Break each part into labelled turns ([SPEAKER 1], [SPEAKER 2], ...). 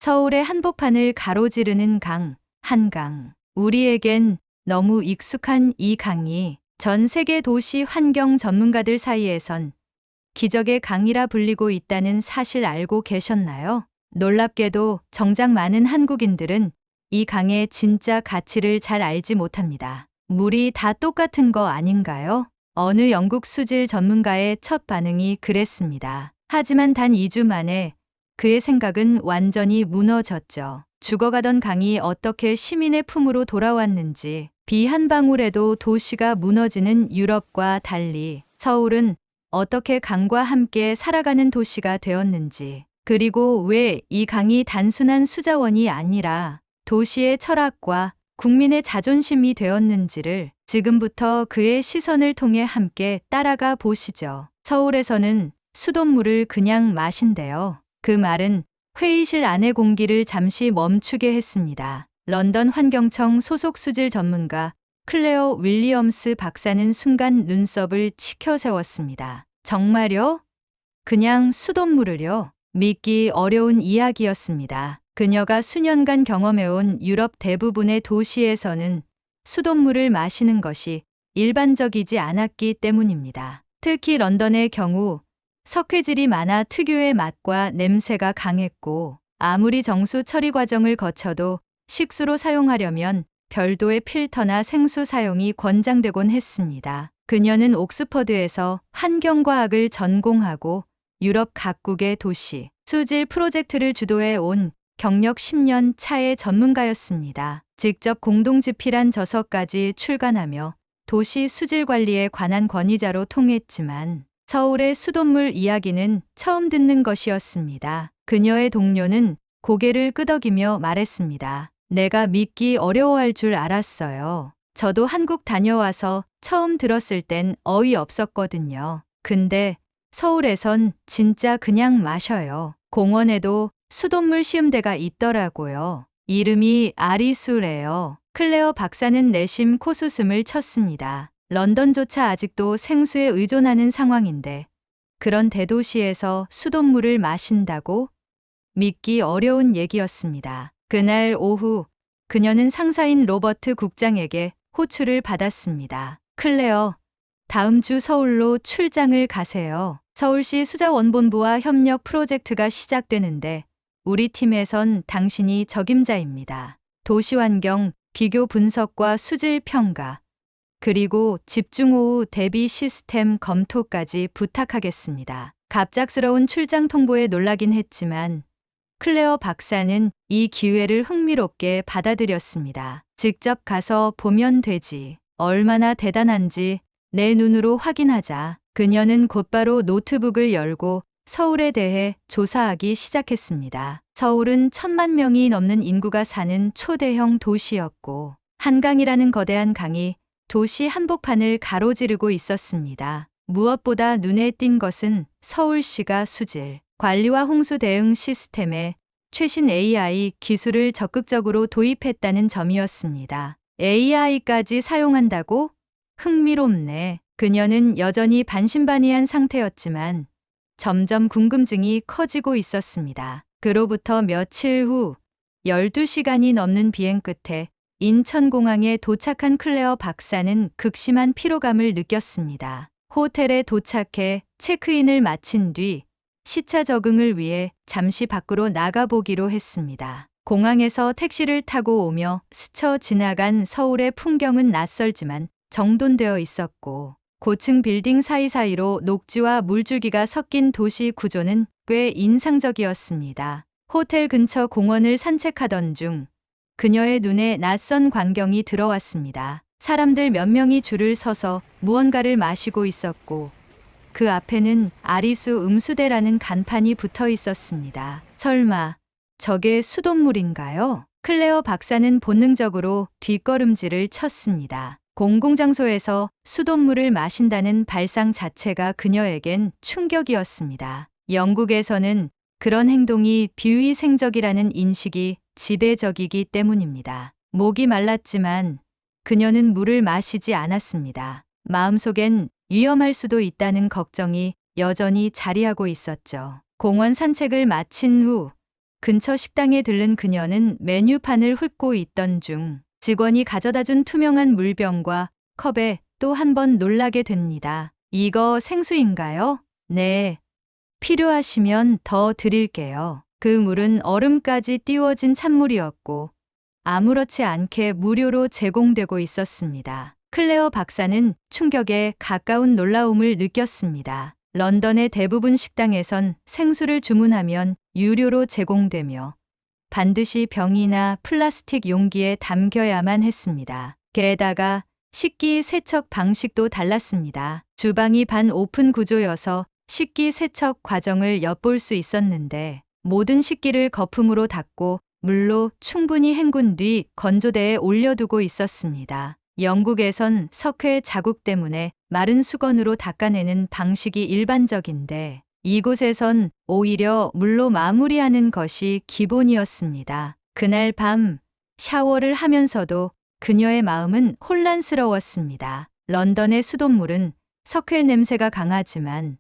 [SPEAKER 1] 서울의 한복판을 가로지르는 강, 한강. 우리에겐 너무 익숙한 이 강이 전 세계 도시 환경 전문가들 사이에선 기적의 강이라 불리고 있다는 사실 알고 계셨나요? 놀랍게도 정작 많은 한국인들은 이 강의 진짜 가치를 잘 알지 못합니다. 물이 다 똑같은 거 아닌가요? 어느 영국 수질 전문가의 첫 반응이 그랬습니다. 하지만 단 2주 만에 그의 생각은 완전히 무너졌죠. 죽어가던 강이 어떻게 시민의 품으로 돌아왔는지, 비 한 방울에도 도시가 무너지는 유럽과 달리 서울은 어떻게 강과 함께 살아가는 도시가 되었는지, 그리고 왜 이 강이 단순한 수자원이 아니라 도시의 철학과 국민의 자존심이 되었는지를 지금부터 그의 시선을 통해 함께 따라가 보시죠. 서울에서는 수돗물을 그냥 마신대요. 그 말은 회의실 안의 공기를 잠시 멈추게 했습니다. 런던 환경청 소속 수질 전문가 클레어 윌리엄스 박사는 순간 눈썹을 치켜 세웠습니다. 정말요? 그냥 수돗물을요? 믿기 어려운 이야기였습니다. 그녀가 수년간 경험해온 유럽 대부분의 도시에서는 수돗물을 마시는 것이 일반적이지 않았기 때문입니다. 특히 런던의 경우 석회질이 많아 특유의 맛과 냄새가 강했고, 아무리 정수 처리 과정을 거쳐도 식수로 사용하려면 별도의 필터나 생수 사용이 권장되곤 했습니다. 그녀는 옥스퍼드에서 환경과학을 전공하고 유럽 각국의 도시 수질 프로젝트를 주도해 온 경력 10년 차의 전문가였습니다. 직접 공동집필한 저서까지 출간하며 도시 수질 관리에 관한 권위자로 통했지만 서울의 수돗물 이야기는 처음 듣는 것이었습니다. 그녀의 동료는 고개를 끄덕이며 말했습니다. 내가 믿기 어려워할 줄 알았어요. 저도 한국 다녀와서 처음 들었을 땐 어이없었거든요. 근데 서울에선 진짜 그냥 마셔요. 공원에도 수돗물 시음대가 있더라고요. 이름이 아리수래요. 클레어 박사는 내심 코웃음을 쳤습니다. 런던조차 아직도 생수에 의존하는 상황인데 그런 대도시에서 수돗물을 마신다고? 믿기 어려운 얘기였습니다. 그날 오후 그녀는 상사인 로버트 국장에게 호출을 받았습니다. 클레어, 다음 주 서울로 출장을 가세요. 서울시 수자원본부와 협력 프로젝트가 시작되는데 우리 팀에선 당신이 적임자입니다. 도시환경, 기교 분석과 수질 평가, 그리고 집중호우 대비 시스템 검토까지 부탁하겠습니다. 갑작스러운 출장 통보에 놀라긴 했지만 클레어 박사는 이 기회를 흥미롭게 받아들였습니다. 직접 가서 보면 되지. 얼마나 대단한지 내 눈으로 확인하자. 그녀는 곧바로 노트북을 열고 서울에 대해 조사하기 시작했습니다. 서울은 1,000만 명이 넘는 인구가 사는 초대형 도시였고 한강이라는 거대한 강이 도시 한복판을 가로지르고 있었습니다. 무엇보다 눈에 띈 것은 서울시가 수질 관리와 홍수 대응 시스템에 최신 AI 기술을 적극적으로 도입했다는 점이었습니다. AI까지 사용한다고? 흥미롭네. 그녀는 여전히 반신반의한 상태였지만 점점 궁금증이 커지고 있었습니다. 그로부터 며칠 후 12시간이 넘는 비행 끝에 인천공항에 도착한 클레어 박사는 극심한 피로감을 느꼈습니다. 호텔에 도착해 체크인을 마친 뒤 시차 적응을 위해 잠시 밖으로 나가보기로 했습니다. 공항에서 택시를 타고 오며 스쳐 지나간 서울의 풍경은 낯설지만 정돈되어 있었고 고층 빌딩 사이사이로 녹지와 물줄기가 섞인 도시 구조는 꽤 인상적이었습니다. 호텔 근처 공원을 산책하던 중 그녀의 눈에 낯선 광경이 들어왔습니다. 사람들 몇 명이 줄을 서서 무언가를 마시고 있었고 그 앞에는 아리수 음수대라는 간판이 붙어 있었습니다. 설마 저게 수돗물인가요? 클레어 박사는 본능적으로 뒷걸음질을 쳤습니다. 공공장소에서 수돗물을 마신다는 발상 자체가 그녀에겐 충격이었습니다. 영국에서는 그런 행동이 비위생적이라는 인식이 지배적이기 때문입니다. 목이 말랐지만 그녀는 물을 마시지 않았습니다. 마음속엔 위험할 수도 있다는 걱정이 여전히 자리하고 있었죠. 공원 산책을 마친 후 근처 식당에 들른 그녀는 메뉴판을 훑고 있던 중 직원이 가져다준 투명한 물병과 컵에 또 한 번 놀라게 됩니다. 이거 생수인가요? 네. 필요하시면 더 드릴게요. 그 물은 얼음까지 띄워진 찬물이었고 아무렇지 않게 무료로 제공되고 있었습니다. 클레어 박사는 충격에 가까운 놀라움을 느꼈습니다. 런던의 대부분 식당에선 생수를 주문하면 유료로 제공되며 반드시 병이나 플라스틱 용기에 담겨야만 했습니다. 게다가 식기 세척 방식도 달랐습니다. 주방이 반 오픈 구조여서 식기 세척 과정을 엿볼 수 있었는데 모든 식기를 거품으로 닦고 물로 충분히 헹군 뒤 건조대에 올려두고 있었습니다. 영국에선 석회 자국 때문에 마른 수건으로 닦아내는 방식이 일반적인데 이곳에선 오히려 물로 마무리하는 것이 기본이었습니다. 그날 밤 샤워를 하면서도 그녀의 마음은 혼란스러웠습니다. 런던의 수돗물은 석회 냄새가 강하지만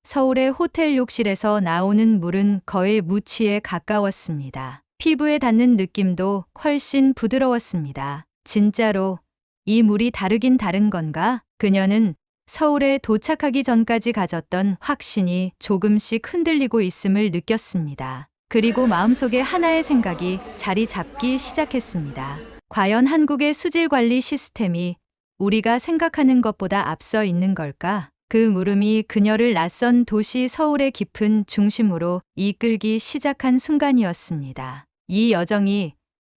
[SPEAKER 1] 서울의 호텔 욕실에서 나오는 물은 거의 무취에 가까웠습니다. 피부에 닿는 느낌도 훨씬 부드러웠습니다. 진짜로 이 물이 다르긴 다른 건가? 그녀는 서울에 도착하기 전까지 가졌던 확신이 조금씩 흔들리고 있음을 느꼈습니다. 그리고 마음속에 하나의 생각이 자리 잡기 시작했습니다. 과연 한국의 수질 관리 시스템이 우리가 생각하는 것보다 앞서 있는 걸까? 그 물음이 그녀를 낯선 도시 서울의 깊은 중심으로 이끌기 시작한 순간이었습니다. 이 여정이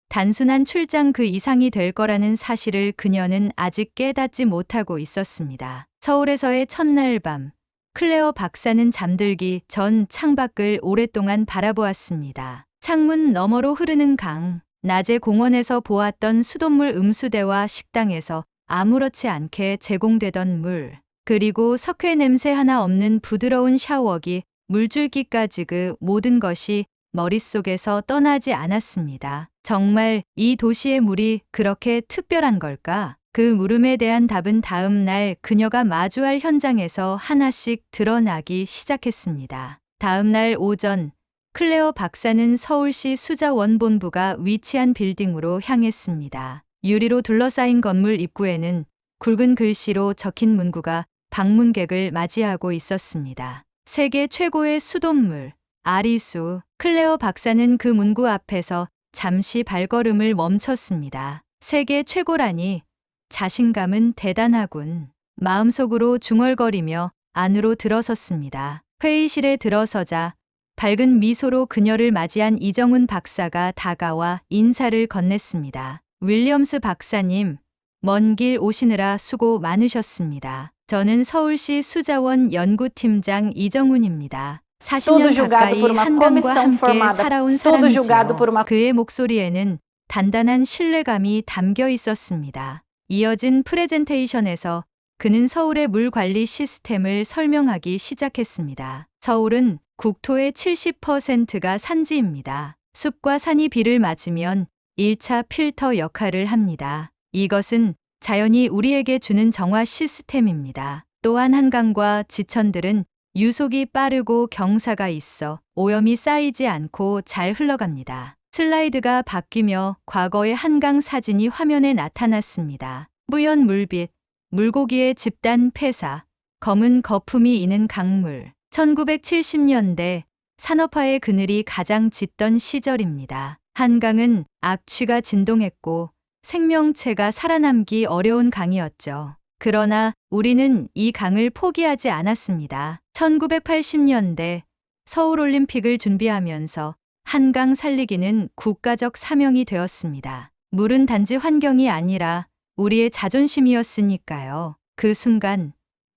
[SPEAKER 1] 단순한 출장 그 이상이 될 거라는 사실을 그녀는 아직 깨닫지 못하고 있었습니다. 서울에서의 첫날 밤, 클레어 박사는 잠들기 전 창밖을 오랫동안 바라보았습니다. 창문 너머로 흐르는 강, 낮에 공원에서 보았던 수돗물 음수대와 식당에서 아무렇지 않게 제공되던 물, 그리고 석회 냄새 하나 없는 부드러운 샤워기, 물줄기까지 그 모든 것이 머릿속에서 떠나지 않았습니다. 정말 이 도시의 물이 그렇게 특별한 걸까? 그 물음에 대한 답은 다음 날 그녀가 마주할 현장에서 하나씩 드러나기 시작했습니다. 다음 날 오전, 클레어 박사는 서울시 수자원본부가 위치한 빌딩으로 향했습니다. 유리로 둘러싸인 건물 입구에는 굵은 글씨로 적힌 문구가 방문객을 맞이하고 있었습니다. 세계 최고의 수돗물, 아리수. 클레어 박사는 그 문구 앞에서 잠시 발걸음을 멈췄습니다. 세계 최고라니 자신감은 대단하군. 마음속으로 중얼거리며 안으로 들어섰습니다. 회의실에 들어서자 밝은 미소로 그녀를 맞이한 이정훈 박사가 다가와 인사를 건넸습니다. 윌리엄스 박사님, 먼 길 오시느라 수고 많으셨습니다. 저는 서울시 수자원 연구팀장 이정훈입니다. 40년 가까이 한강과 함께 살아온 사람이지요. 그의 목소리에는 단단한 신뢰감이 담겨 있었습니다. 이어진 프레젠테이션에서 그는 서울의 물 관리 시스템을 설명하기 시작했습니다. 서울은 국토의 70%가 산지입니다. 숲과 산이 비를 맞으면 1차 필터 역할을 합니다. 이것은 자연이 우리에게 주는 정화 시스템입니다. 또한 한강과 지천들은 유속이 빠르고 경사가 있어 오염이 쌓이지 않고 잘 흘러갑니다. 슬라이드가 바뀌며 과거의 한강 사진이 화면에 나타났습니다. 뿌연 물빛, 물고기의 집단 폐사, 검은 거품이 이는 강물. 1970년대 산업화의 그늘이 가장 짙던 시절입니다. 한강은 악취가 진동했고 생명체가 살아남기 어려운 강이었죠. 그러나 우리는 이 강을 포기하지 않았습니다. 1980년대 서울올림픽을 준비하면서 한강 살리기는 국가적 사명이 되었습니다. 물은 단지 환경이 아니라 우리의 자존심이었으니까요. 그 순간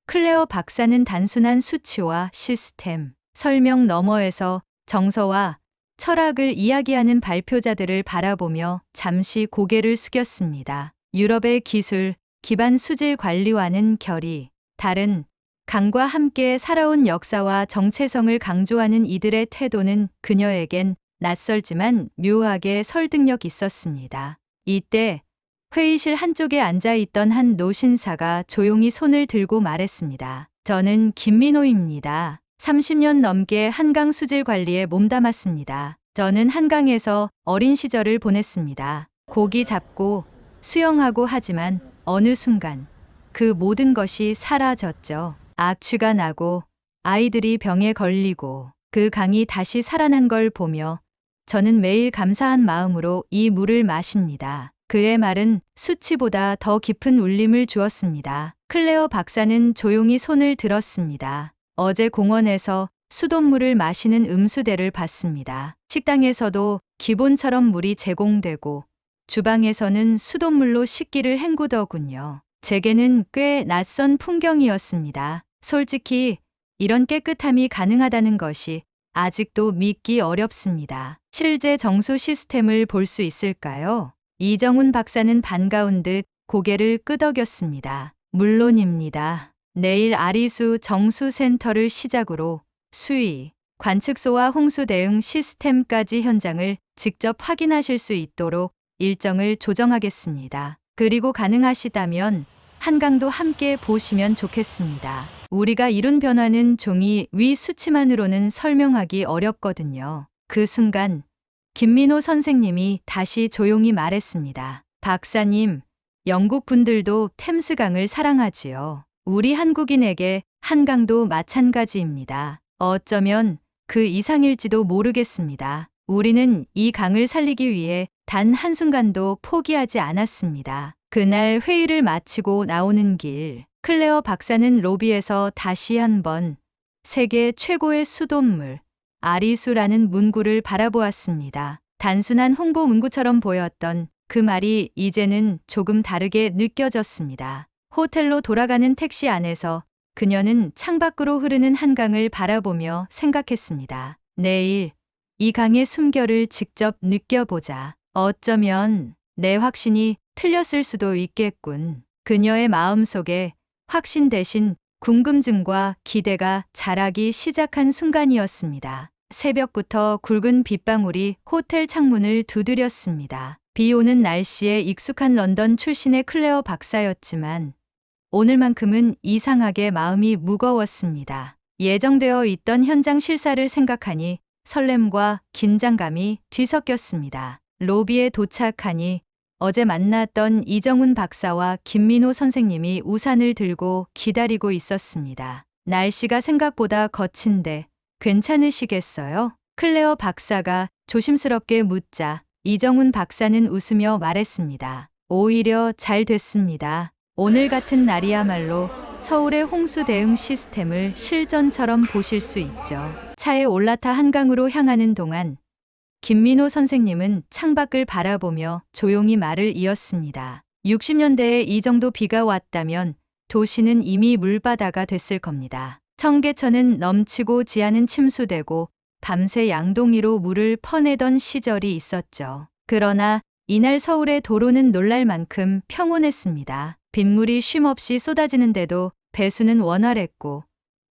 [SPEAKER 1] 클레어 박사는 단순한 수치와 시스템, 설명 너머에서 정서와 철학을 이야기하는 발표자들을 바라보며 잠시 고개를 숙였습니다. 유럽의 기술, 기반 수질 관리와는 결이 다른 강과 함께 살아온 역사와 정체성을 강조하는 이들의 태도는 그녀에겐 낯설지만 묘하게 설득력 있었습니다. 이때 회의실 한쪽에 앉아있던 한 노신사가 조용히 손을 들고 말했습니다. 저는 김민호입니다. 30년 넘게 한강 수질 관리에 몸담았습니다. 저는 한강에서 어린 시절을 보냈습니다. 고기 잡고 수영하고 하지만 어느 순간 그 모든 것이 사라졌죠. 악취가 나고 아이들이 병에 걸리고 그 강이 다시 살아난 걸 보며 저는 매일 감사한 마음으로 이 물을 마십니다. 그의 말은 수치보다 더 깊은 울림을 주었습니다. 클레어 박사는 조용히 손을 들었습니다. 어제 공원에서 수돗물을 마시는 음수대를 봤습니다. 식당에서도 기본처럼 물이 제공되고 주방에서는 수돗물로 식기를 헹구더군요. 제게는 꽤 낯선 풍경이었습니다. 솔직히 이런 깨끗함이 가능하다는 것이 아직도 믿기 어렵습니다. 실제 정수 시스템을 볼 수 있을까요? 이정훈 박사는 반가운 듯 고개를 끄덕였습니다. 물론입니다. 내일 아리수 정수센터를 시작으로 수위, 관측소와 홍수 대응 시스템까지 현장을 직접 확인하실 수 있도록 일정을 조정하겠습니다. 그리고 가능하시다면 한강도 함께 보시면 좋겠습니다. 우리가 이룬 변화는 종이 위 수치만으로는 설명하기 어렵거든요. 그 순간 김민호 선생님이 다시 조용히 말했습니다. 박사님, 영국 분들도 템스강을 사랑하지요. 우리 한국인에게 한강도 마찬가지입니다. 어쩌면 그 이상일지도 모르겠습니다. 우리는 이 강을 살리기 위해 단 한순간도 포기하지 않았습니다. 그날 회의를 마치고 나오는 길, 클레어 박사는 로비에서 다시 한번 세계 최고의 수돗물, 아리수라는 문구를 바라보았습니다. 단순한 홍보 문구처럼 보였던 그 말이 이제는 조금 다르게 느껴졌습니다. 호텔로 돌아가는 택시 안에서 그녀는 창밖으로 흐르는 한강을 바라보며 생각했습니다. 내일 이 강의 숨결을 직접 느껴보자. 어쩌면 내 확신이 틀렸을 수도 있겠군. 그녀의 마음속에 확신 대신 궁금증과 기대가 자라기 시작한 순간이었습니다. 새벽부터 굵은 빗방울이 호텔 창문을 두드렸습니다. 비 오는 날씨에 익숙한 런던 출신의 클레어 박사였지만 오늘만큼은 이상하게 마음이 무거웠습니다. 예정되어 있던 현장 실사를 생각하니 설렘과 긴장감이 뒤섞였습니다. 로비에 도착하니 어제 만났던 이정훈 박사와 김민호 선생님이 우산을 들고 기다리고 있었습니다. 날씨가 생각보다 거친데 괜찮으시겠어요? 클레어 박사가 조심스럽게 묻자 이정훈 박사는 웃으며 말했습니다. 오히려 잘 됐습니다. 오늘 같은 날이야말로 서울의 홍수 대응 시스템을 실전처럼 보실 수 있죠. 차에 올라타 한강으로 향하는 동안 김민호 선생님은 창밖을 바라보며 조용히 말을 이었습니다. 60년대에 이 정도 비가 왔다면 도시는 이미 물바다가 됐을 겁니다. 청계천은 넘치고 지하는 침수되고 밤새 양동이로 물을 퍼내던 시절이 있었죠. 그러나 이날 서울의 도로는 놀랄 만큼 평온했습니다. 빗물이 쉼없이 쏟아지는데도 배수는 원활했고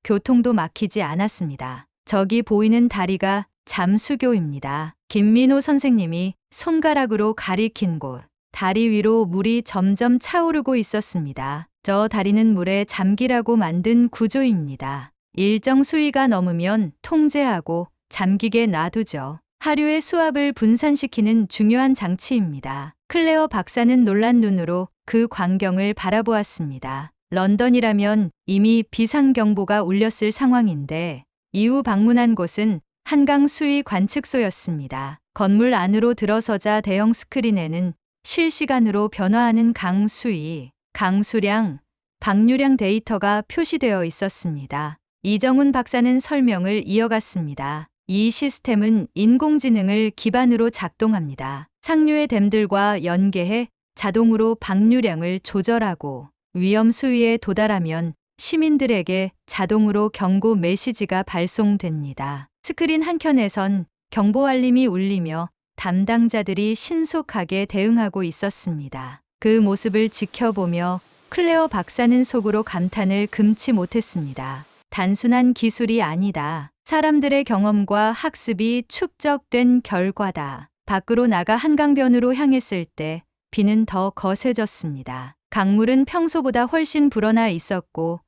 [SPEAKER 1] 교통도 막히지 않았습니다. 저기 보이는 다리가 잠수교입니다. 김민호 선생님이 손가락으로 가리킨 곳, 다리 위로 물이 점점 차오르고 있었습니다. 저 다리는 물에 잠기라고 만든 구조입니다. 일정 수위가 넘으면 통제하고 잠기게 놔두죠. 하류의 수압을 분산시키는 중요한 장치입니다. 클레어 박사는 놀란 눈으로 그 광경을 바라보았습니다. 런던이라면 이미 비상경보가 울렸을 상황인데 이후 방문한 곳은 한강 수위 관측소였습니다. 건물 안으로 들어서자 대형 스크린에는 실시간으로 변화하는 강 수위, 강수량, 방류량 데이터가 표시되어 있었습니다. 이정훈 박사는 설명을 이어갔습니다. 이 시스템은 인공지능을 기반으로 작동합니다. 상류의 댐들과 연계해 자동으로 방류량을 조절하고 위험 수위에 도달하면 시민들에게 자동으로 경고 메시지가 발송됩니다. 스크린 한켠에선 경보 알림이 울리며 담당자들이 신속하게 대응하고 있었습니다. 그 모습을 지켜보며 클레어 박사는 속으로 감탄을 금치 못했습니다. 단순한 기술이 아니다. 사람들의 경험과 학습이 축적된 결과다. 밖으로 나가 한강변으로 향했을 때 비는 더 거세졌습니다. 강물은 평소보다 훨씬 불어나 있었고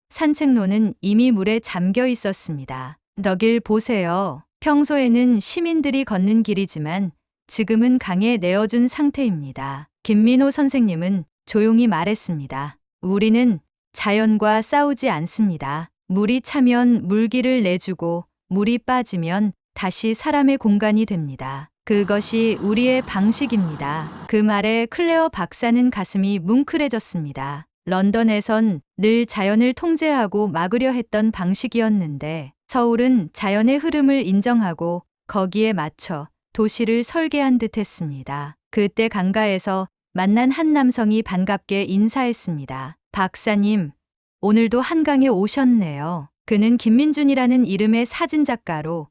[SPEAKER 1] 산책로는 이미 물에 잠겨 있었습니다. 너길 보세요. 평소에는 시민들이 걷는 길이지만 지금은 강에 내어준 상태입니다. 김민호 선생님은 조용히 말했습니다. 우리는 자연과 싸우지 않습니다. 물이 차면 물기를 내주고 물이 빠지면 다시 사람의 공간이 됩니다. 그것이 우리의 방식입니다. 그 말에 클레어 박사는 가슴이 뭉클해졌습니다. 런던에선 늘 자연을 통제하고 막으려 했던 방식이었는데 서울은 자연의 흐름을 인정하고 거기에 맞춰 도시를 설계한 듯 했습니다. 그때 강가에서 만난 한 남성이 반갑게 인사했습니다. 박사님, 오늘도 한강에 오셨네요. 그는 김민준이라는 이름의 사진작가로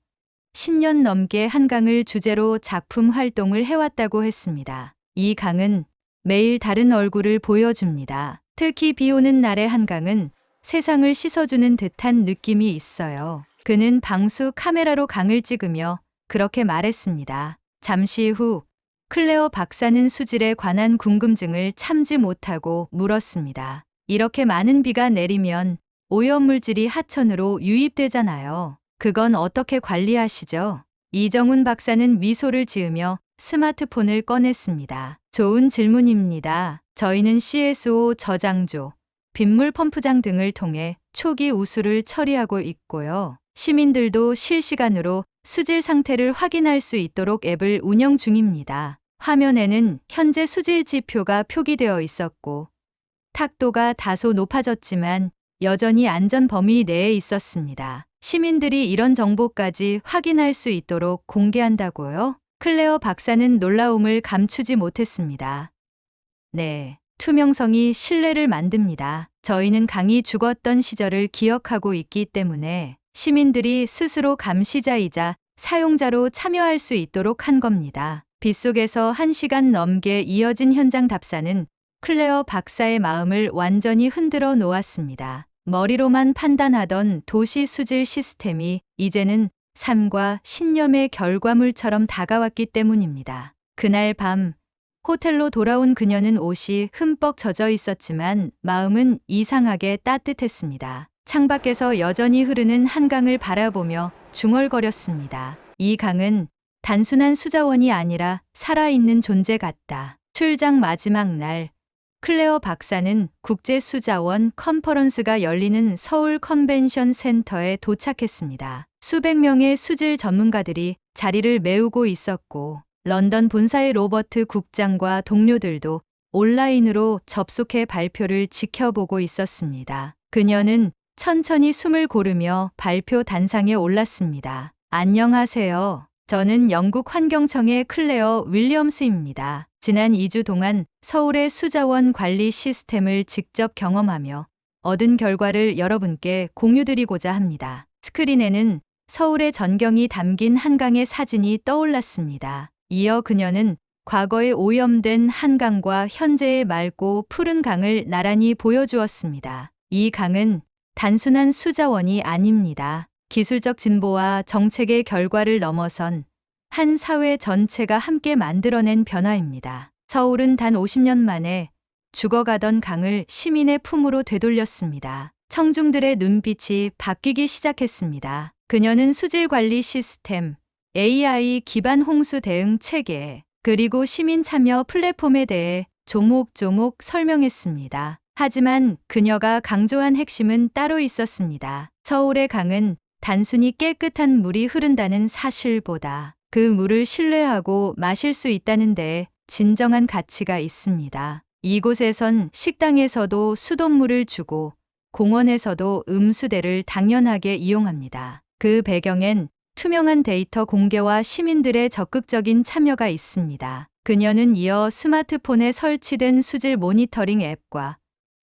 [SPEAKER 1] 10년 넘게 한강을 주제로 작품 활동을 해왔다고 했습니다. 이 강은 매일 다른 얼굴을 보여줍니다. 특히 비 오는 날의 한강은 세상을 씻어주는 듯한 느낌이 있어요. 그는 방수 카메라로 강을 찍으며 그렇게 말했습니다. 잠시 후 클레어 박사는 수질에 관한 궁금증을 참지 못하고 물었습니다. 이렇게 많은 비가 내리면 오염물질이 하천으로 유입되잖아요. 그건 어떻게 관리하시죠? 이정훈 박사는 미소를 지으며 스마트폰을 꺼냈습니다. 좋은 질문입니다. 저희는 CSO 저장조, 빗물 펌프장 등을 통해 초기 우수를 처리하고 있고요. 시민들도 실시간으로 수질 상태를 확인할 수 있도록 앱을 운영 중입니다. 화면에는 현재 수질 지표가 표기되어 있었고 탁도가 다소 높아졌지만 여전히 안전 범위 내에 있었습니다. 시민들이 이런 정보까지 확인할 수 있도록 공개한다고요? 클레어 박사는 놀라움을 감추지 못했습니다. 네, 투명성이 신뢰를 만듭니다. 저희는 강이 죽었던 시절을 기억하고 있기 때문에 시민들이 스스로 감시자이자 사용자로 참여할 수 있도록 한 겁니다. 빗속에서 1시간 넘게 이어진 현장 답사는 클레어 박사의 마음을 완전히 흔들어 놓았습니다. 머리로만 판단하던 도시 수질 시스템이 이제는 삶과 신념의 결과물처럼 다가왔기 때문입니다. 그날 밤 호텔로 돌아온 그녀는 옷이 흠뻑 젖어 있었지만 마음은 이상하게 따뜻했습니다. 창밖에서 여전히 흐르는 한강을 바라보며 중얼거렸습니다. 이 강은 단순한 수자원이 아니라 살아있는 존재 같다. 출장 마지막 날 클레어 박사는 국제수자원 컨퍼런스가 열리는 서울 컨벤션 센터에 도착했습니다. 수백 명의 수질 전문가들이 자리를 메우고 있었고 런던 본사의 로버트 국장과 동료들도 온라인으로 접속해 발표를 지켜보고 있었습니다. 그녀는 천천히 숨을 고르며 발표 단상에 올랐습니다. 안녕하세요. 저는 영국 환경청의 클레어 윌리엄스입니다. 지난 2주 동안 서울의 수자원 관리 시스템을 직접 경험하며 얻은 결과를 여러분께 공유드리고자 합니다. 스크린에는 서울의 전경이 담긴 한강의 사진이 떠올랐습니다. 이어 그녀는 과거에 오염된 한강과 현재의 맑고 푸른 강을 나란히 보여주었습니다. 이 강은 단순한 수자원이 아닙니다. 기술적 진보와 정책의 결과를 넘어선 한 사회 전체가 함께 만들어낸 변화입니다. 서울은 단 50년 만에 죽어가던 강을 시민의 품으로 되돌렸습니다. 청중들의 눈빛이 바뀌기 시작했습니다. 그녀는 수질 관리 시스템, AI 기반 홍수 대응 체계, 그리고 시민 참여 플랫폼에 대해 조목조목 설명했습니다. 하지만 그녀가 강조한 핵심은 따로 있었습니다. 서울의 강은 단순히 깨끗한 물이 흐른다는 사실보다 그 물을 신뢰하고 마실 수 있다는 데에 진정한 가치가 있습니다. 이곳에선 식당에서도 수돗물을 주고 공원에서도 음수대를 당연하게 이용합니다. 그 배경엔 투명한 데이터 공개와 시민들의 적극적인 참여가 있습니다. 그녀는 이어 스마트폰에 설치된 수질 모니터링 앱과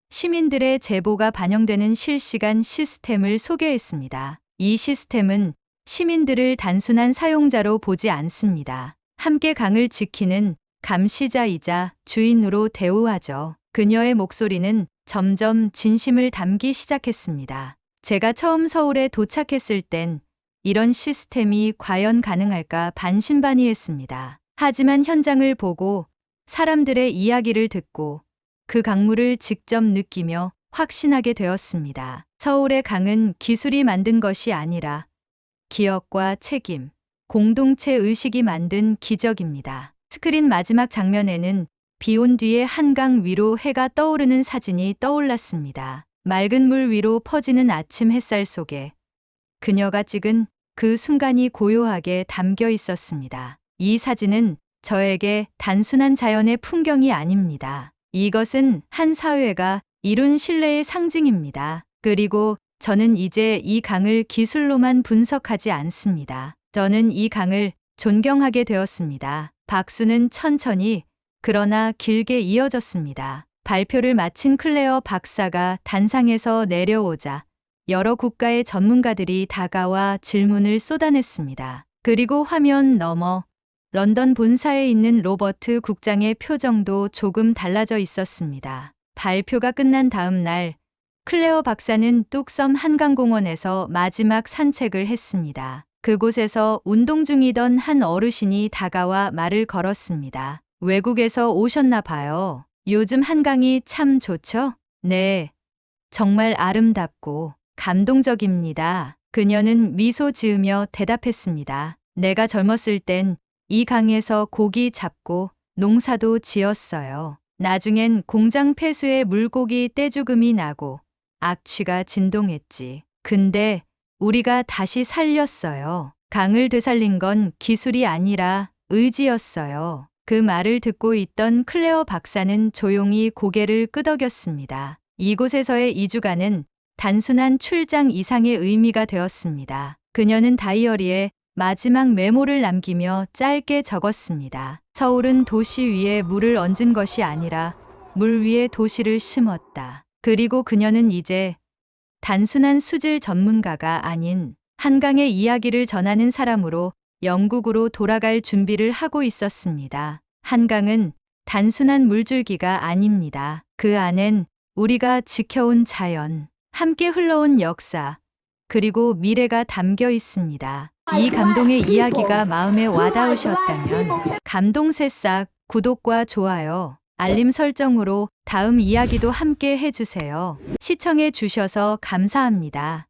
[SPEAKER 1] 시민들의 제보가 반영되는 실시간 시스템을 소개했습니다. 이 시스템은 시민들을 단순한 사용자로 보지 않습니다. 함께 강을 지키는 감시자이자 주인으로 대우하죠. 그녀의 목소리는 점점 진심을 담기 시작했습니다. 제가 처음 서울에 도착했을 땐 이런 시스템이 과연 가능할까 반신반의했습니다. 하지만 현장을 보고 사람들의 이야기를 듣고 그 강물을 직접 느끼며 확신하게 되었습니다. 서울의 강은 기술이 만든 것이 아니라 기억과 책임, 공동체 의식이 만든 기적입니다. 스크린 마지막 장면에는 비 온 뒤에 한강 위로 해가 떠오르는 사진이 떠올랐습니다. 맑은 물 위로 퍼지는 아침 햇살 속에 그녀가 찍은 그 순간이 고요하게 담겨 있었습니다. 이 사진은 저에게 단순한 자연의 풍경이 아닙니다. 이것은 한 사회가 이룬 신뢰의 상징입니다. 그리고 저는 이제 이 강을 기술로만 분석하지 않습니다. 저는 이 강을 존경하게 되었습니다. 박수는 천천히 그러나 길게 이어졌습니다. 발표를 마친 클레어 박사가 단상에서 내려오자 여러 국가의 전문가들이 다가와 질문을 쏟아냈습니다. 그리고 화면 너머 런던 본사에 있는 로버트 국장의 표정도 조금 달라져 있었습니다. 발표가 끝난 다음 날 클레어 박사는 뚝섬 한강공원에서 마지막 산책을 했습니다. 그곳에서 운동 중이던 한 어르신이 다가와 말을 걸었습니다. 외국에서 오셨나 봐요. 요즘 한강이 참 좋죠? 네. 정말 아름답고 감동적입니다. 그녀는 미소 지으며 대답했습니다. 내가 젊었을 땐 이 강에서 고기 잡고 농사도 지었어요. 나중엔 공장 폐수에 물고기 떼죽음이 나고 악취가 진동했지. 근데 우리가 다시 살렸어요. 강을 되살린 건 기술이 아니라 의지였어요. 그 말을 듣고 있던 클레어 박사는 조용히 고개를 끄덕였습니다. 이곳에서의 2주간은 단순한 출장 이상의 의미가 되었습니다. 그녀는 다이어리에 마지막 메모를 남기며 짧게 적었습니다. 서울은 도시 위에 물을 얹은 것이 아니라 물 위에 도시를 심었다. 그리고 그녀는 이제 단순한 수질 전문가가 아닌 한강의 이야기를 전하는 사람으로 영국으로 돌아갈 준비를 하고 있었습니다. 한강은 단순한 물줄기가 아닙니다. 그 안엔 우리가 지켜온 자연, 함께 흘러온 역사, 그리고 미래가 담겨 있습니다. 이 감동의 이야기가 마음에 와닿으셨다면 감동 새싹, 구독과 좋아요, 알림 설정으로 다음 이야기도 함께 해주세요. 시청해 주셔서 감사합니다.